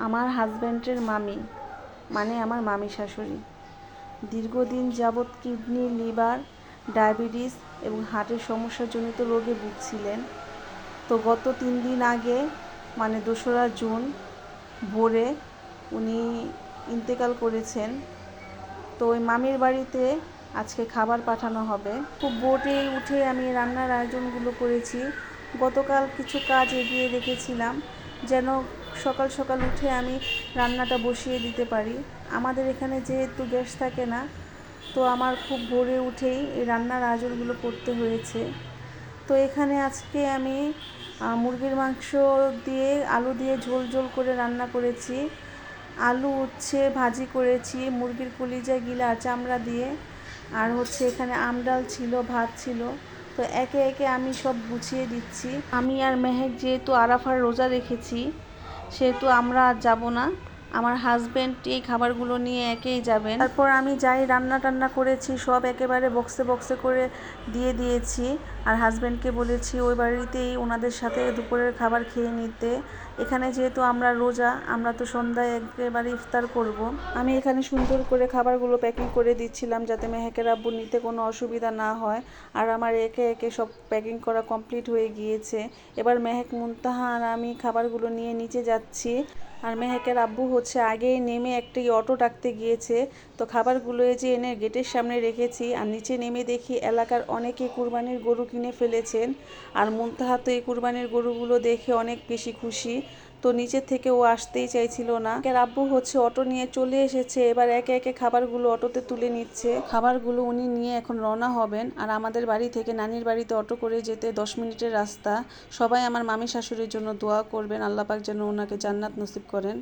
আমার হাজব্যান্ডের মামি মানে আমার মামি শাশুড়ি দীর্ঘদিন যাবৎ কিডনি, লিভার, ডায়াবেটিস এবং হার্টের সমস্যাজনিত রোগে ভুগছিলেন। তো গত 3 দিন আগে মানে 2রা জুন ভোরে উনি ইন্তেকাল করেছেন। তো ওই মামির বাড়িতে আজকে খাবার পাঠানো হবে। খুব ভোরে উঠে আমি রান্নার আয়োজনগুলো করেছি। গতকাল কিছু কাজ এগিয়ে রেখেছিলাম যেন সকাল সকাল উঠে আমি রান্নাটা বসিয়ে দিতে পারি। আমাদের এখানে যেহেতু গ্যাস থাকে না, তো আমার খুব ভোরে উঠেই এই রান্নার আয়োজনগুলো করতে হয়েছে। তো এখানে আজকে আমি মুরগির মাংস দিয়ে আলু দিয়ে ঝোল ঝোল করে রান্না করেছি, আলু উচ্ছে ভাজি করেছি মুরগির কলিজা গিলা চামড়া দিয়ে, আর এখানে আমডাল ছিল, ভাত ছিল। তো একে একে আমি সব গুছিয়ে দিচ্ছি। আমি আর মেহেক যেহেতু আরাফার রোজা রেখেছি, সেহেতু আমরা আর যাব না। আমার হাজব্যান্ড এই খাবারগুলো নিয়ে একেই যাবেন। তারপর আমি যাই রান্না টান্না করেছি সব একেবারে বক্সে বক্সে করে দিয়ে দিয়েছি, আর হাজব্যান্ডকে বলেছি ওই বাড়িতেই ওনাদের সাথে দুপুরের খাবার খেয়ে নিতে। এখানে যেহেতু আমরা রোজা, আমরা তো সন্ধ্যায় একেবারে ইফতার করব। আমি এখানে সুন্দর করে খাবারগুলো প্যাকিং করে দিচ্ছিলাম যাতে মেহেকের আব্বু নিতে কোনো অসুবিধা না হয়। আর আমার একে একে সব প্যাকিং করা কমপ্লিট হয়ে গিয়েছে। এবার মেহেক, মুনতাহা আর আমি খাবারগুলো নিয়ে নিচে যাচ্ছি। আর মেহেকের আব্বু আগেই নেমে একটি অটো ডাকতে গিয়েছে। তো খাবারগুলো যে এনে গেটের সামনে রেখেছি, আর নিচে নেমে দেখি এলাকার অনেকে কুরবানির গরু কিনে ফেলেছেন। আর মুনতাহা তো এই কুরবানির গরুগুলো দেখে অনেক বেশি খুশি। তো নিচে থেকে ও আসতেই চাইছিল না। এর আব্বু অটো নিয়ে চলে এসেছে। এবার একে একে খাবারগুলো অটোতে তুলে নিচ্ছে। খাবারগুলো উনি নিয়ে এখন রওনা হবেন। আর আমাদের বাড়ি থেকে নানির বাড়িতে অটো করে যেতে 10 মিনিটের রাস্তা। সবাই আমার মামি শাশুড়ির জন্য দোয়া করবেন, আল্লাহ পাক যেন ওনাকে জান্নাত নসিব করেন।